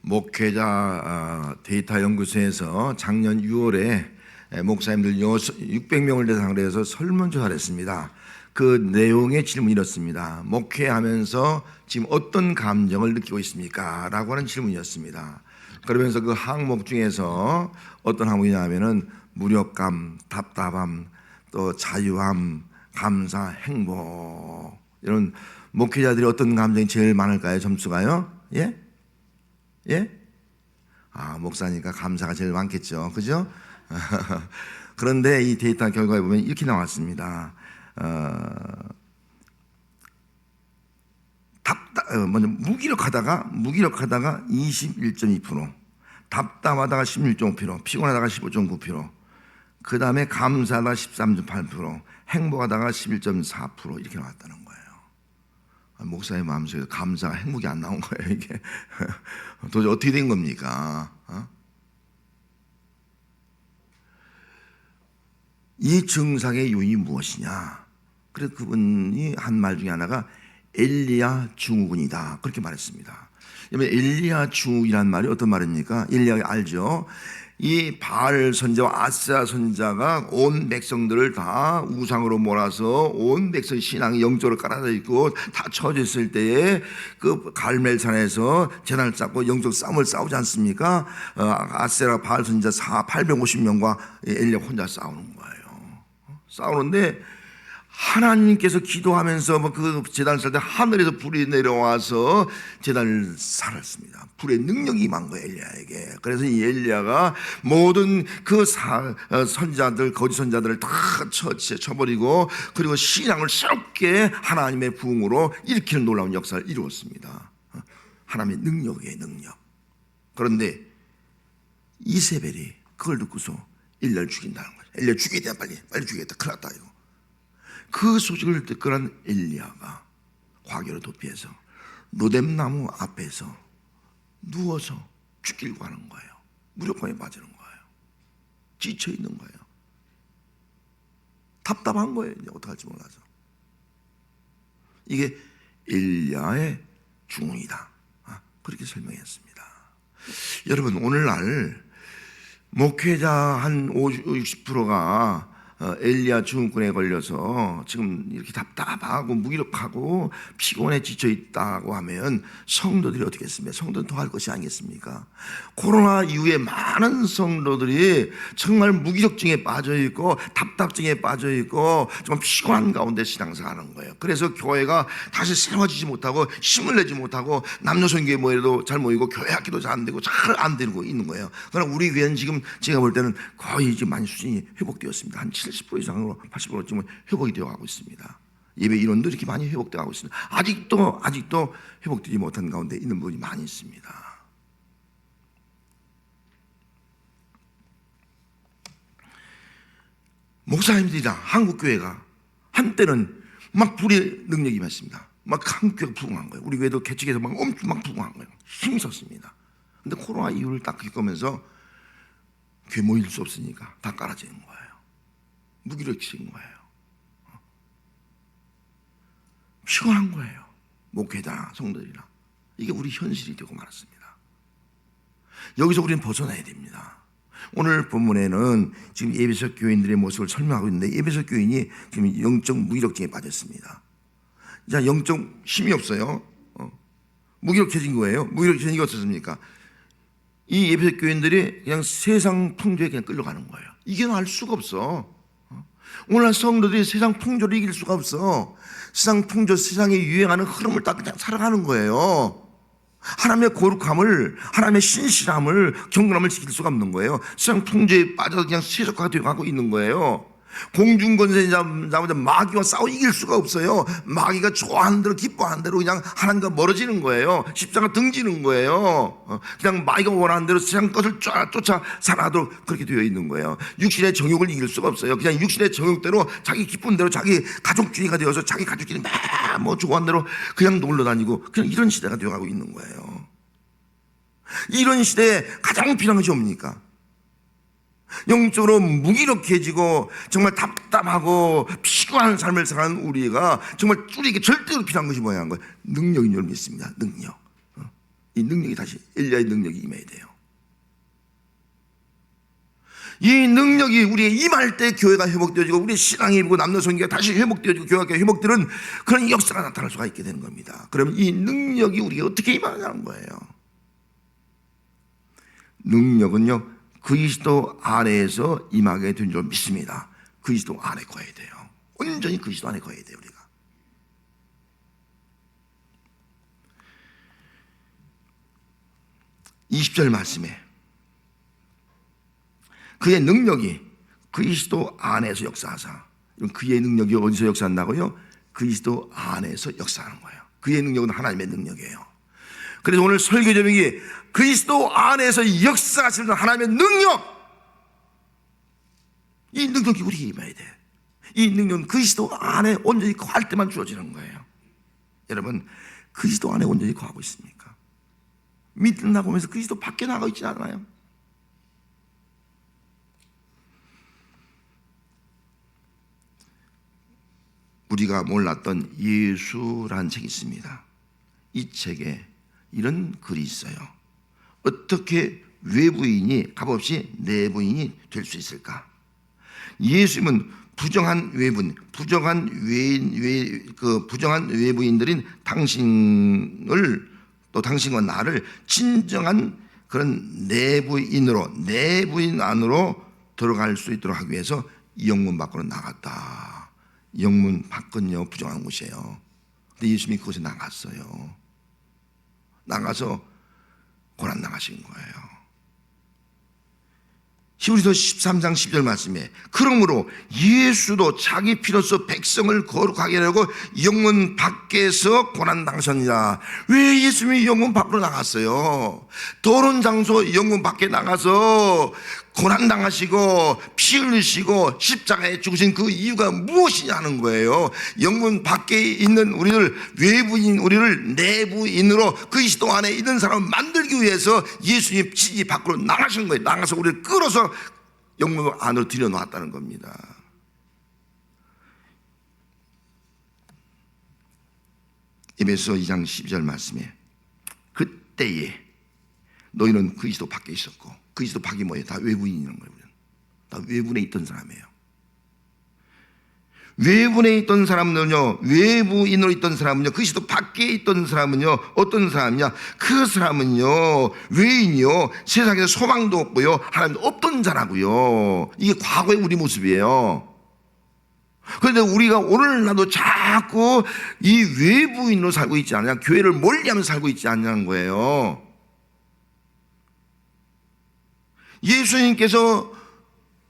목회자 데이터 연구소에서 작년 6월에 목사님들 600명을 대상으로 해서 설문조사를 했습니다. 그 내용의 질문이 이렇습니다. 목회하면서 지금 어떤 감정을 느끼고 있습니까? 라고 하는 질문이었습니다. 그러면서 그 항목 중에서 어떤 항목이냐 하면은 무력감, 답답함, 또 자유함, 감사, 행복, 이런 목회자들이 어떤 감정이 제일 많을까요? 점수가요? 예? 예? 목사니까 감사가 제일 많겠죠. 그죠? 그런데 이 데이터 결과에 보면 이렇게 나왔습니다. 무기력하다가 21.2%, 답답하다가 16.5%, 피곤하다가 15.9%, 그 다음에 감사하다가 13.8%, 행복하다가 11.4% 이렇게 나왔다는 거예요. 목사의 마음속에 감사가 행복이 안 나온 거예요. 이게 도대체 어떻게 된 겁니까? 이 증상의 요인이 무엇이냐? 그래서 그분이 한 말 중에 하나가 엘리야 증후군이다, 그렇게 말했습니다. 엘리야 증후군이란 말이 어떤 말입니까? 엘리야 알죠? 이 바알 선자와 아세라 선자가 온 백성들을 다 우상으로 몰아서 온 백성 신앙이 영적으로 깔아져 있고 다 처져 있을 때에 그 갈멜산에서 제단을 쌓고 영적 싸움을 싸우지 않습니까? 아세라 바알 선자 850명과 엘리야 혼자 싸우는 거예요. 싸우는데 하나님께서 기도하면서 그 제단을 쌀 때 하늘에서 불이 내려와서 제단을 살았습니다. 불의 능력이 임한 거예요, 엘리야에게. 그래서 이 엘리야가 모든 그 선자들, 거짓 선자들을 다 쳐버리고, 그리고 신앙을 새롭게 하나님의 부흥으로 일으키는 놀라운 역사를 이루었습니다. 하나님의 능력이에요, 능력. 그런데 이세벨이 그걸 듣고서 엘리야를 죽인다는 거예요. 엘리야 죽이겠다, 빨리 죽이겠다, 큰일 났다 이거. 그 소식을 듣고난 엘리야가 화교로 도피해서 로뎀나무 앞에서 누워서 죽이려고 하는 거예요. 무력감에 빠지는 거예요. 지쳐 있는 거예요. 답답한 거예요. 이제 어떡할지 몰라서. 이게 엘리야의 중이다, 그렇게 설명했습니다. 여러분, 오늘날 목회자 한 50%가 엘리야 증후군에 걸려서 지금 이렇게 답답하고 무기력하고 피곤해 지쳐 있다고 하면 성도들이 어떻게 했습니까? 성도는 더 할 것이 아니겠습니까? 코로나 이후에 많은 성도들이 정말 무기력증에 빠져 있고 답답증에 빠져 있고 정말 피곤한 가운데 신앙생활하는 거예요. 그래서 교회가 다시 새로워지지 못하고 힘을 내지 못하고 남녀선교회 모여도 잘 모이고 교회 학기도 잘 안 되고 잘 안 되고 있는 거예요. 그러나 우리 교회는 지금 제가 볼 때는 거의 지금 많이 수준이 회복되었습니다. 한 70% 이상으로 80% 지금 회복이 되어 가고 있습니다. 예배 인원도 이렇게 많이 회복되어 가고 있습니다. 아직도 회복되지 못한 가운데 있는 분이 많이 있습니다. 목사님들이랑 한국교회가 한때는 막 불의 능력이 임했습니다. 막 한국교회가 부흥한 거예요. 우리 교회도 개척해서 막 엄청 막 부흥한 거예요. 힘이 섰습니다. 근데 코로나 이후를 딱 겪으면서 교회 모일 수 없으니까 다 깔아지는 거예요. 무기력해진 거예요. 피곤한 거예요. 목회자 성도들이랑. 이게 우리 현실이 되고 말았습니다. 여기서 우리는 벗어나야 됩니다. 오늘 본문에는 지금 에베소 교인들의 모습을 설명하고 있는데, 에베소 교인이 지금 영적 무기력증에 빠졌습니다. 자, 영적 힘이 없어요. 무기력해진 거예요. 무기력해진 게 어떻습니까? 이 에베소 교인들이 그냥 세상 풍조에 그냥 끌려가는 거예요. 이겨낼 수가 없어. 오늘날 성도들이 세상 풍조를 이길 수가 없어. 세상 풍조, 세상에 유행하는 흐름을 딱 그냥 살아가는 거예요. 하나님의 거룩함을, 하나님의 신실함을, 경건함을 지킬 수가 없는 거예요. 세상 풍조에 빠져서 그냥 세속화가 되어가고 있는 거예요. 공중권세 잡으자 마귀와 싸워 이길 수가 없어요. 마귀가 좋아하는 대로, 기뻐하는 대로 그냥 하나님과 멀어지는 거예요. 십자가 등지는 거예요. 그냥 마귀가 원하는 대로 세상 것을 쫓아 살아도록 그렇게 되어 있는 거예요. 육신의 정욕을 이길 수가 없어요. 그냥 육신의 정욕대로 자기 기쁜 대로 자기 가족주의가 되어서 자기 가족끼리 뭐 좋아하는 대로 그냥 놀러 다니고, 그냥 이런 시대가 되어가고 있는 거예요. 이런 시대에 가장 필요한 것이 뭡니까? 영적으로 무기력해지고 정말 답답하고 피곤한 삶을 살아가는 우리가 정말 우리에게 절대로 필요한 것이 뭐냐 한 거예요. 능력인 줄 믿습니다. 능력. 이 능력이 다시 엘리야의 능력이 임해야 돼요. 이 능력이 우리에 임할 때 교회가 회복되어지고 우리의 신앙이 임하고 남는 성기가 다시 회복되어지고 교회가 회복되는 그런 역사가 나타날 수가 있게 되는 겁니다. 그러면 이 능력이 우리가 어떻게 임하냐는 거예요. 능력은요, 그리스도 안에서 임하게 된 줄 믿습니다. 그리스도 안에 거해야 돼요. 온전히 그리스도 안에 거해야 돼요. 우리가 20절 말씀에 그의 능력이 그리스도 안에서 역사하사. 그의 능력이 어디서 역사한다고요? 그리스도 안에서 역사하는 거예요. 그의 능력은 하나님의 능력이에요. 그래서 오늘 설교 제목이 그리스도 안에서 역사하시는 하나님의 능력. 이 능력이 우리에게 임해야 돼. 이 능력은 그리스도 안에 온전히 거할 때만 주어지는 거예요. 여러분, 그리스도 안에 온전히 거하고 있습니까? 믿는다고 하면서 그리스도 밖에 나가 있지 않아요? 우리가 몰랐던 예수라는 책이 있습니다. 이 책에 이런 글이 있어요. 어떻게 외부인이 값없이 내부인이 될 수 있을까? 예수님은 부정한 외부인, 부정한 외부인들인 당신을 또 당신과 나를 진정한 그런 내부인 안으로 들어갈 수 있도록 하기 위해서 영문 밖으로 나갔다. 영문 밖은요 부정한 곳이에요. 근데 예수님이 그곳에 나갔어요. 나가서 고난 당하신 거예요. 히브리서 13장 10절 말씀에 그러므로 예수도 자기 피로써 백성을 거룩하게 하려고 영문 밖에서 고난 당하셨느니라. 왜 예수님이 영문 밖으로 나갔어요? 더러운 장소 영문 밖에 나가서 고난 당하시고 피 흘리시고 십자가에 죽으신 그 이유가 무엇이냐는 거예요. 영문 밖에 있는 우리를, 외부인 우리를 내부인으로 그리스도 안에 있는 사람을 만들기 위해서 예수님 이 밖으로 나가신 거예요. 나가서 우리를 끌어서 영문 안으로 들여놓았다는 겁니다. 에베소 2장 12절 말씀에 그때에 너희는 그리스도 밖에 있었고, 그리스도 밖이 뭐예요? 다 외부인이라는 거예요. 다 외부에 있던 사람이에요. 외부에 있던 사람은요, 외부인으로 있던 사람은요, 그리스도 밖에 있던 사람은요, 어떤 사람이냐? 그 사람은요, 외인이요, 세상에서 소망도 없고요, 하나님도 없던 자라고요. 이게 과거의 우리 모습이에요. 그런데 우리가 오늘날도 자꾸 이 외부인으로 살고 있지 않냐? 교회를 멀리하면서 살고 있지 않냐는 거예요. 예수님께서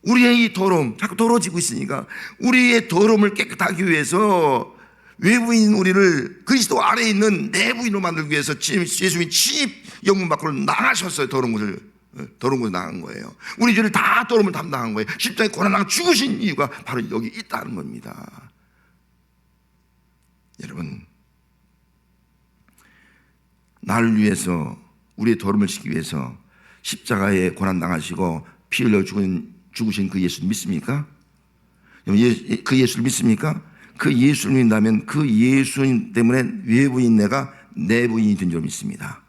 우리의 이 더러움, 자꾸 더러워지고 있으니까 우리의 더러움을 깨끗하기 위해서 외부인 우리를 그리스도 안에 있는 내부인으로 만들기 위해서 예수님이 친히 영문 밖으로 나가셨어요. 더러운 곳에 나간 거예요. 우리 죄를 다 더러움을 담당한 거예요. 십자가에 고난당하고 죽으신 이유가 바로 여기 있다는 겁니다. 여러분, 나를 위해서, 우리의 더러움을 씻기 위해서 십자가에 고난당하시고 피 흘려 죽으신 그 예수를 믿습니까? 그 예수를 믿습니까? 그 예수를 믿는다면 그 예수님 때문에 외부인 내가 내부인이 된 줄 믿습니다.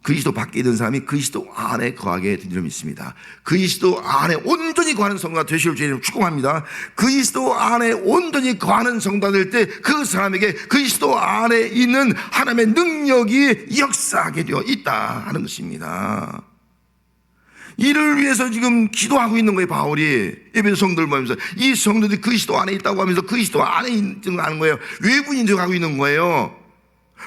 그리스도 밖에 있는 사람이 그리스도 안에 거하게 된 줄 믿습니다. 그리스도 안에 온전히 거하는 성도가 되실 줄 축복합니다. 그리스도 안에 온전히 거하는 성도가 될 때 그 사람에게 그리스도 안에 있는 하나님의 능력이 역사하게 되어 있다 하는 것입니다. 이를 위해서 지금 기도하고 있는 거예요. 바울이 에베소 성도들 보면서 이 성도들이 그리스도 안에 있다고 하면서 그리스도 안에 있는 거예요. 외부인 척하고 있는 거예요.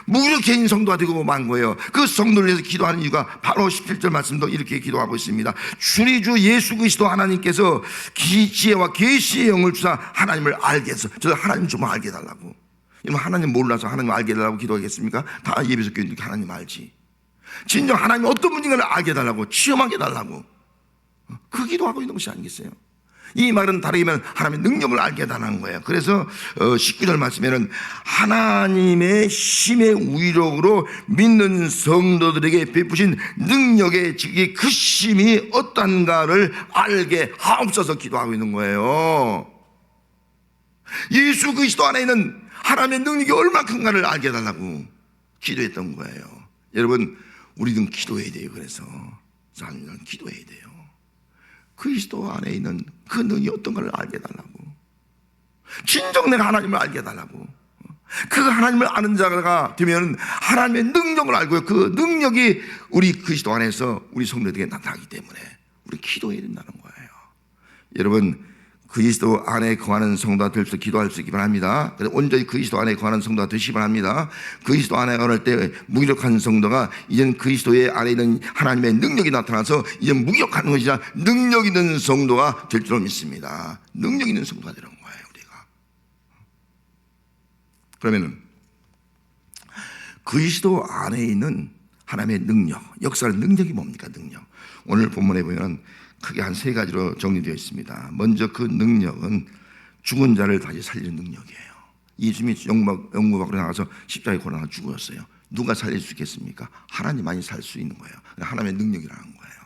무력해진 성도가 되고 만 거예요. 그 성도를 위해서 기도하는 이유가 바로 17절 말씀도 이렇게 기도하고 있습니다. 주리 주 예수 그리스도 하나님께서 지혜와 계시의 영을 주사 하나님을 알게 해서, 저 하나님 좀 알게 해달라고. 여러분, 하나님 몰라서 하나님 알게 해달라고 기도하겠습니까? 다 예배소 교인들이 하나님 알지. 진정 하나님이 어떤 분인가를 알게 해달라고, 체험하게 해달라고, 그 기도하고 있는 것이 아니겠어요? 이 말은 다르게 말하면 하나님의 능력을 알게 해달라는 거예요. 그래서 19절 말씀에는 하나님의 힘의 위력으로 믿는 성도들에게 베푸신 능력의 즉이 그 힘이 어떤가를 알게 하옵소서 기도하고 있는 거예요. 예수 그리스도 안에 있는 하나님의 능력이 얼마나 큰가를 알게 해달라고 기도했던 거예요. 여러분, 우리는 기도해야 돼요. 그래서 사람들은 기도해야 돼요. 그리스도 안에 있는 그 능이 어떤 걸 알게 해달라고, 진정 내가 하나님을 알게 해달라고. 그 하나님을 아는 자가 되면 하나님의 능력을 알고요, 그 능력이 우리 그리스도 안에서 우리 성도에게 나타나기 때문에 우리 기도해야 된다는 거예요. 여러분, 그리스도 안에 거하는 성도가 될 수 있도록 기도할 수 있기 바랍니다. 온전히 그리스도 안에 거하는 성도가 되시기 바랍니다. 그리스도 안에 거할 때 무기력한 성도가 이제는 그리스도의 안에 있는 하나님의 능력이 나타나서 이제 무기력한 것이 아니라 능력 있는 성도가 될 줄 믿습니다. 능력 있는 성도가 되는 거예요, 우리가. 그러면은 그리스도 안에 있는 하나님의 능력, 역사의 능력이 뭡니까? 능력. 오늘 본문에 보면 크게 한 세 가지로 정리되어 있습니다. 먼저 그 능력은 죽은 자를 다시 살리는 능력이에요. 예수님이 영무박으로 나가서 십자가에 고난하 죽었어요. 누가 살릴 수 있겠습니까? 하나님만이 살 수 있는 거예요. 하나님의 능력이라는 거예요.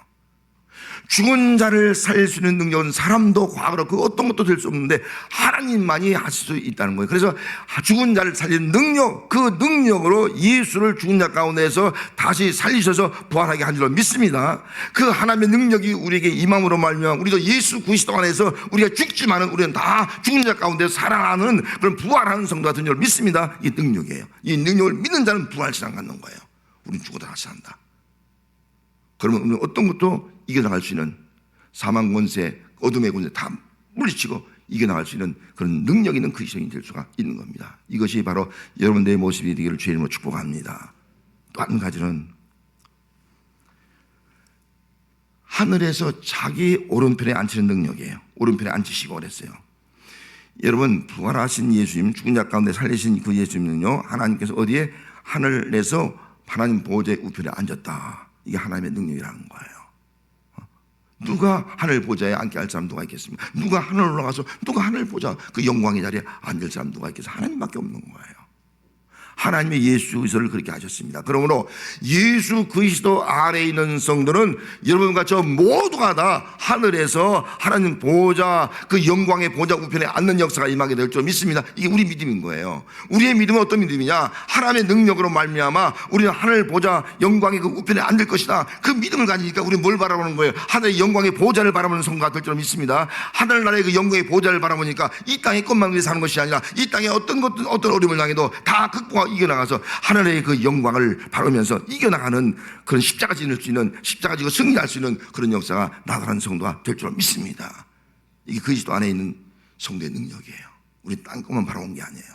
죽은 자를 살릴 수 있는 능력은 사람도 과거로 그 어떤 것도 될 수 없는데 하나님만이 하실 수 있다는 거예요. 그래서 죽은 자를 살리는 능력, 그 능력으로 예수를 죽은 자 가운데서 다시 살리셔서 부활하게 한 줄로 믿습니다. 그 하나님의 능력이 우리에게 임함으로 말미암아 우리도 예수 그리스도 안에서 우리가 죽지만은 우리는 다 죽은 자 가운데 살아나는 그런 부활하는 성도가 된 줄로 믿습니다. 이 능력이에요. 이 능력을 믿는 자는 부활신앙 갖는 거예요. 우리는 죽어도 다시 산다. 그러면 우리는 어떤 것도 이겨나갈 수 있는 사망 권세, 어둠의 권세 다 물리치고 이겨나갈 수 있는 그런 능력 있는 그리스도인이 될 수가 있는 겁니다. 이것이 바로 여러분들의 모습이 되기를 주의 이름으로 축복합니다. 또 한 가지는 하늘에서 자기 오른편에 앉히는 능력이에요. 오른편에 앉히시고 그랬어요. 여러분, 부활하신 예수님, 죽은 자 가운데 살리신 그 예수님은요, 하나님께서 어디에? 하늘에서 하나님 보좌의 우편에 앉았다. 이게 하나님의 능력이라는 거예요. 누가 하늘 보좌에 앉게 할 사람 누가 있겠습니까? 누가 하늘 올라가서 누가 하늘 보좌 그 영광의 자리에 앉을 사람 누가 있겠어요? 하나님밖에 없는 거예요. 하나님의 예수 그리스도를 그렇게 하셨습니다. 그러므로 예수 그리스도 안에 있는 성도는 여러분과 저 모두가 다 하늘에서 하나님 보좌 그 영광의 보좌 우편에 앉는 역사가 임하게 될 줄 믿습니다. 이게 우리 믿음인 거예요. 우리의 믿음은 어떤 믿음이냐? 하나님의 능력으로 말미암아 우리는 하늘 보좌 영광의 그 우편에 앉을 것이다. 그 믿음을 가지니까 우리는 뭘 바라보는 거예요? 하늘의 영광의 보좌를 바라보는 성도가 될 줄 믿습니다. 하늘나라의 그 영광의 보좌를 바라보니까 이 땅의 것만 위해 사는 것이 아니라 이 땅에 어떤 어려움을 당해도 다 극복하고 이겨나가서 하늘의 그 영광을 바라보면서 이겨나가는 그런 십자가 지낼 수 있는, 십자가 지고 승리할 수 있는 그런 역사가 나타나는 성도가 될 줄 믿습니다. 이게 그리스도 안에 있는 성도의 능력이에요. 우리 땅 것만 바라본 게 아니에요.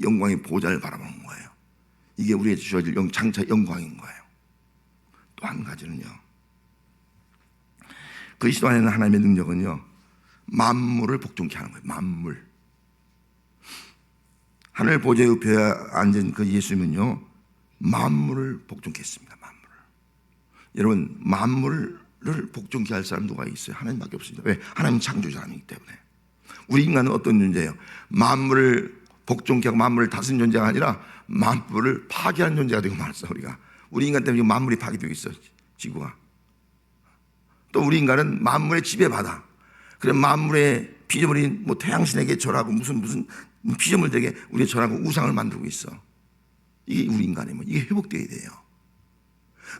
영광의 보좌를 바라보는 거예요. 이게 우리에게 주어질 장차 영광인 거예요. 또 한 가지는요, 그리스도 안에 있는 하나님의 능력은요, 만물을 복종케 하는 거예요. 만물. 하늘 보좌의 우편에 앉은 그 예수님은요, 만물을 복종케 했습니다. 만물을. 여러분, 만물을 복종케 할 사람 누가 있어요? 하나님밖에 없습니다. 왜? 하나님 창조자이기 때문에. 우리 인간은 어떤 존재예요? 만물을 복종케 하고 만물을 다스리는 존재가 아니라 만물을 파괴하는 존재가 되고 말았어. 우리 인간 때문에 만물이 파괴되고 있어, 지구가. 또 우리 인간은 만물의 지배받아. 그래, 만물의 피조물인 뭐 태양신에게 절하고 무슨 피조물 되게 우리가 절하고 우상을 만들고 있어. 이게 우리 인간의 이게 회복되어야 돼요.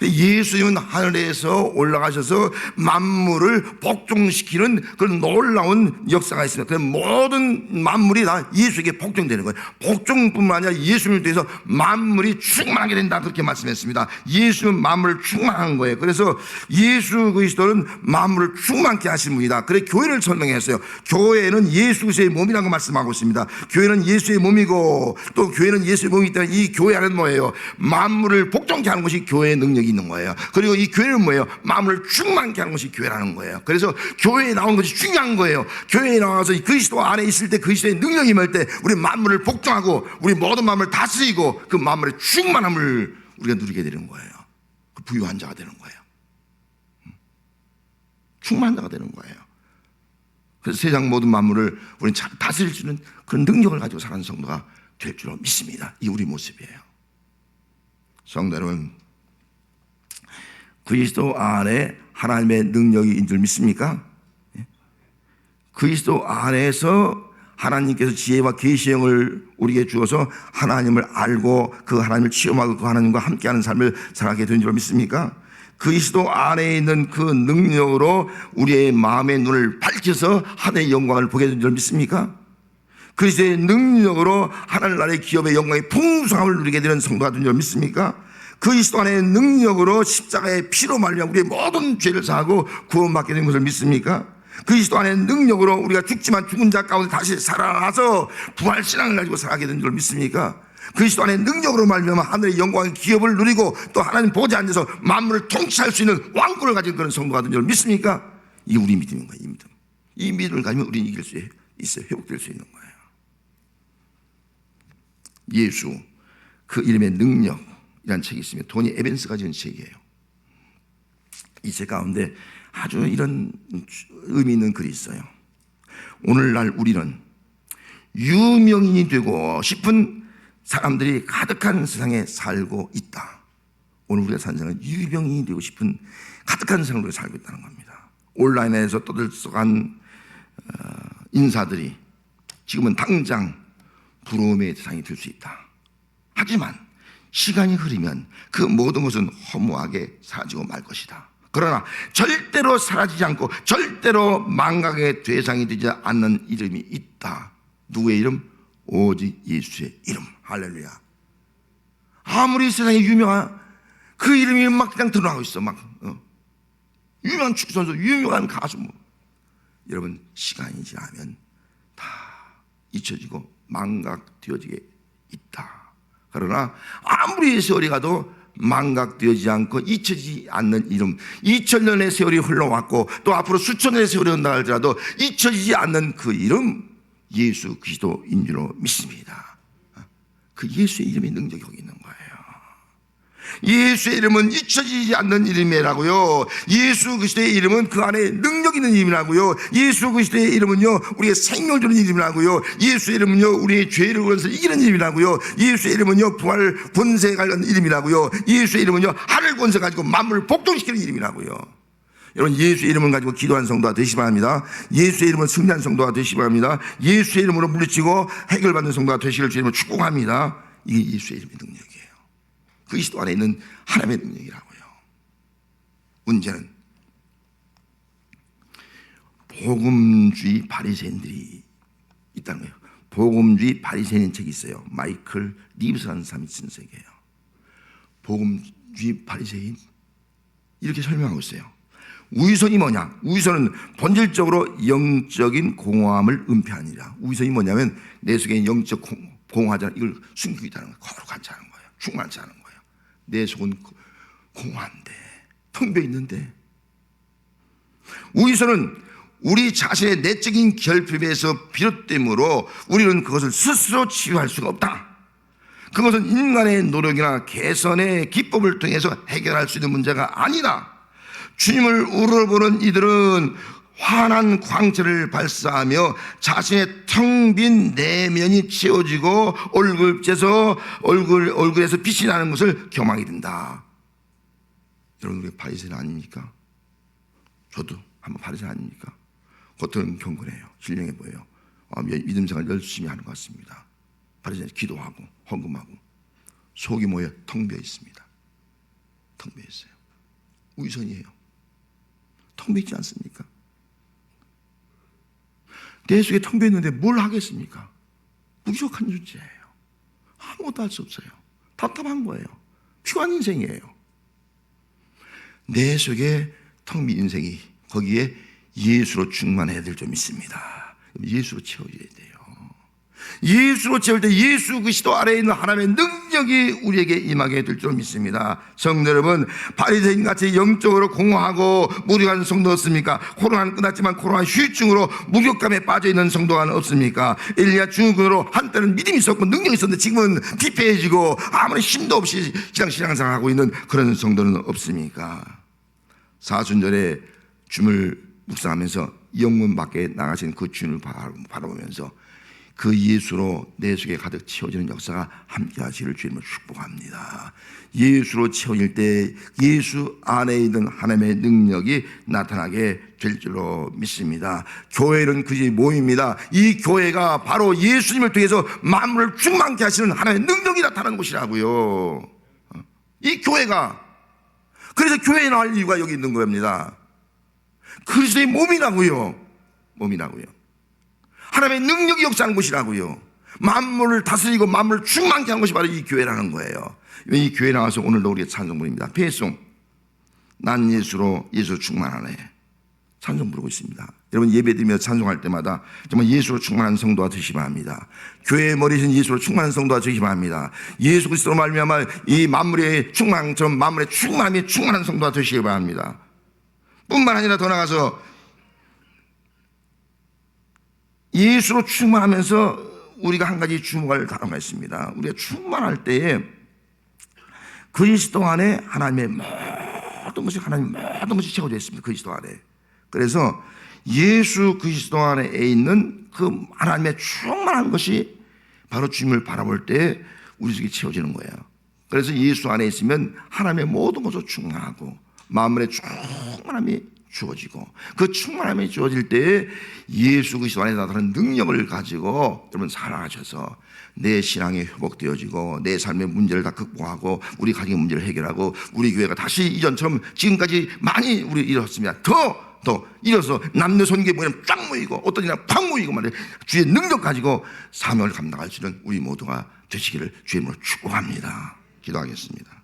예수님은 하늘에서 올라가셔서 만물을 복종시키는 그런 놀라운 역사가 있습니다. 그래서 모든 만물이 다 예수에게 복종되는 거예요. 복종뿐만 아니라 예수님을 통해서 만물이 충만하게 된다, 그렇게 말씀했습니다. 예수는 만물을 충만한 거예요. 그래서 예수 그리스도는 만물을 충만케 하신 분이다. 그래 교회를 설명했어요. 교회는 예수 그리스도의 몸이라고 말씀하고 있습니다. 교회는 예수의 몸이고 또 교회는 예수의 몸이기 때문에 이 교회 안은 뭐예요? 만물을 복종케 하는 것이 교회의 능력이 있는 거예요. 그리고 이 교회는 뭐예요? 마음을 충만케 하는 것이 교회라는 거예요. 그래서 교회에 나온 것이 중요한 거예요. 교회에 나와서 그리스도 안에 있을 때 그리스도의 능력이 임할 때 우리 만물을 복종하고 우리 모든 마음을 다스리고 그 만물의 충만함을 우리가 누리게 되는 거예요. 그 부유한 자가 되는 거예요. 충만한 자가 되는 거예요. 그래서 세상 모든 만물을 우리는 잘 다스릴 수 있는 그런 능력을 가지고 사는 성도가 될 줄로 믿습니다. 이 우리 모습이에요. 성도 여러분, 그리스도 안에 하나님의 능력이 있는 줄 믿습니까? 그리스도 안에서 하나님께서 지혜와 계시형을 우리에게 주어서 하나님을 알고 그 하나님을 체험하고 그 하나님과 함께하는 삶을 살아가게 된 줄 믿습니까? 그리스도 안에 있는 그 능력으로 우리의 마음의 눈을 밝혀서 하나님의 영광을 보게 된 줄 믿습니까? 그리스도의 능력으로 하늘나라의 기업의 영광의 풍성함을 누리게 되는 성도가 된 줄 믿습니까? 그리스도 안의 능력으로 십자가의 피로 말미암아 우리의 모든 죄를 사하고 구원받게 된 것을 믿습니까? 그리스도 안의 능력으로 우리가 죽지만 죽은 자 가운데 다시 살아나서 부활 신앙을 가지고 살아가게 된 줄 믿습니까? 그리스도 안의 능력으로 말미암아 하늘의 영광의 기업을 누리고 또 하나님 보좌에 앉아서 만물을 통치할 수 있는 왕권을 가진 그런 성도가 된 줄 믿습니까? 이게 우리 믿음인 거예요. 이 믿음. 이 믿음을 가지면 우리는 이길 수 있어요. 회복될 수 있는 거예요. 예수 그 이름의 능력이라는 책이 있습니다. 토니 에벤스가 지은 책이에요. 이 책 가운데 아주 이런 의미 있는 글이 있어요. 오늘날 우리는 유명인이 되고 싶은 사람들이 가득한 세상에 살고 있다. 오늘 우리가 사는 세상은 유명인이 되고 싶은 가득한 세상으로 살고 있다는 겁니다. 온라인에서 떠들썩한 인사들이 지금은 당장 부러움의 대상이 될 수 있다. 하지만 시간이 흐르면 그 모든 것은 허무하게 사라지고 말 것이다. 그러나 절대로 사라지지 않고 절대로 망각의 대상이 되지 않는 이름이 있다. 누구의 이름? 오직 예수의 이름. 할렐루야. 아무리 세상에 유명한 그 이름이 막 그냥 드러나고 있어. 유명한 축구선수, 유명한 가수 여러분 시간이 지나면 다 잊혀지고 망각되어지게 있다. 그러나 아무리 세월이 가도 망각되어지지 않고 잊혀지지 않는 이름, 2000년의 세월이 흘러왔고 또 앞으로 수천 년의 세월이 온다 할지라도 잊혀지지 않는 그 이름, 예수 그리스도인 줄로 믿습니다. 그 예수의 이름의 능력이 거기 있는 거예요. 예수의 이름은 잊혀지지 않는 이름이라고요. 예수 그리스도의 이름은 그 안에 능력 있는 이름이라고요. 예수 그리스도의 이름은요 우리의 생명을 주는 이름이라고요. 예수의 이름은요 우리의 죄를 그래서 이기는 이름이라고요. 예수의 이름은요 부활 권세 관련 이름이라고요. 예수의 이름은요 하늘 권세 가지고 만물을 복종시키는 이름이라고요. 여러분 예수의 이름을 가지고 기도한 성도가 되시기 바랍니다. 예수의 이름을 승리한 성도가 되시기 바랍니다. 예수의 이름으로 물리치고 해결받는 성도가 되시기를 주님을 축복합니다. 이게 예수의 이름의 능력이에요. 그리스도 안에 있는 하나님의 능력이라고요. 문제는 복음주의 바리새인들이 있다는 거예요. 복음주의 바리새인 책이 있어요. 마이클 리브스라는 사람이 쓴 책이에요. 복음주의 바리새인 이렇게 설명하고 있어요. 우위선이 뭐냐? 우위선은 본질적으로 영적인 공허함을 은폐하니라. 우위선이 뭐냐면 내 속에 영적 공허하잖아. 이걸 숨기고 있다는 거예요. 거룩하지 않은 거예요. 충만치 않은 거예요. 내 속은 공허한데, 텅 비어 있는데. 우위선은 우리 자신의 내적인 결핍에서 비롯되므로 우리는 그것을 스스로 치유할 수가 없다. 그것은 인간의 노력이나 개선의 기법을 통해서 해결할 수 있는 문제가 아니다. 주님을 우러보는 이들은 환한 광채를 발사하며 자신의 텅 빈 내면이 채워지고 얼굴에서 빛이 나는 것을 경험하게 된다. 여러분 우리 바리새인 아닙니까? 저도 한번 바리새인 아닙니까? 겉으로는 경건해요. 신령해 보여요. 믿음 생활 열심히 하는 것 같습니다. 바리새인 기도하고 헌금하고 속이 모여 텅 비어 있습니다. 텅 비어 있어요. 우위선이에요. 텅 비어 있지 않습니까? 내 속에 텅 비어 있는데 뭘 하겠습니까? 부족한 존재예요. 아무것도 할 수 없어요. 답답한 거예요. 피곤한 인생이에요. 내 속에 텅 빈 인생이 거기에 예수로 충만해야 될 줄 믿습니다. 예수로 채워져야 돼요. 예수로 채울 때 예수 그리스도 아래에 있는 하나님의 능력이 우리에게 임하게 될 줄 믿습니다. 성도 여러분, 바리새인같이 영적으로 공허하고 무력한 성도 없습니까? 코로나는 끝났지만 코로나 후유증으로 무력감에 빠져있는 성도가 없습니까? 엘리야 증후군으로 한때는 믿음이 있었고 능력이 있었는데 지금은 피폐해지고 아무런 힘도 없이 신앙생활을 하고 있는 그런 성도는 없습니까? 사순절에 줌을 묵상하면서 영문 밖에 나가신 그 주님을 바라보면서 그 예수로 내 속에 가득 채워지는 역사가 함께 하시기를 주님을 축복합니다. 예수로 채워질 때 예수 안에 있는 하나님의 능력이 나타나게 될 줄로 믿습니다. 교회는 그지 모임입니다. 이 교회가 바로 예수님을 통해서 만물을 충만케 하시는 하나님의 능력이 나타나는 곳이라고요. 이 교회가, 그래서 교회에 나올 이유가 여기 있는 겁니다. 그리스도의 몸이라고요. 하나님의 능력이 역사하는 곳이라고요. 만물을 다스리고 만물을 충만케 하는 것이 바로 이 교회라는 거예요. 이 교회에 나와서 오늘도 우리의 찬송 부릅니다. 배송, 난 예수로 예수 충만하네. 찬송 부르고 있습니다. 여러분 예배드리며 찬송할 때마다 정말 예수로 충만한 성도가 되시기 바랍니다. 교회의 머리신 예수로 충만한 성도가 되시기 바랍니다. 예수 그리스도로 말미암아 이 만물의 충만처럼 만물의 충만함이 충만한 성도가 되시기 바랍니다. 뿐만 아니라 더 나아가서 예수로 충만하면서 우리가 한 가지 주목할 단어가 있습니다. 우리가 충만할 때에 그리스도 안에 하나님의 모든 것이 채워져 있습니다. 그리스도 안에. 그래서 예수 그리스도 안에 있는 그 하나님의 충만한 것이 바로 주님을 바라볼 때 우리 속에 채워지는 거예요. 그래서 예수 안에 있으면 하나님의 모든 것으로 충만하고 만물의 충만함이 주어지고, 그 충만함이 주어질 때에 예수 그리스도 안에 나타나는 능력을 가지고 여러분 살아가셔서 내 신앙이 회복되어지고 내 삶의 문제를 다 극복하고 우리 가정의 문제를 해결하고 우리 교회가 다시 이전처럼 지금까지 많이 우리 일었습니다. 더 일어서 남녀선계 모이면 쫙 모이고 어떤 이나 팍 모이고 말이에요. 주의 능력 가지고 사명을 감당할 수 있는 우리 모두가 되시기를 주의 이름으로 축복합니다. 기도하겠습니다.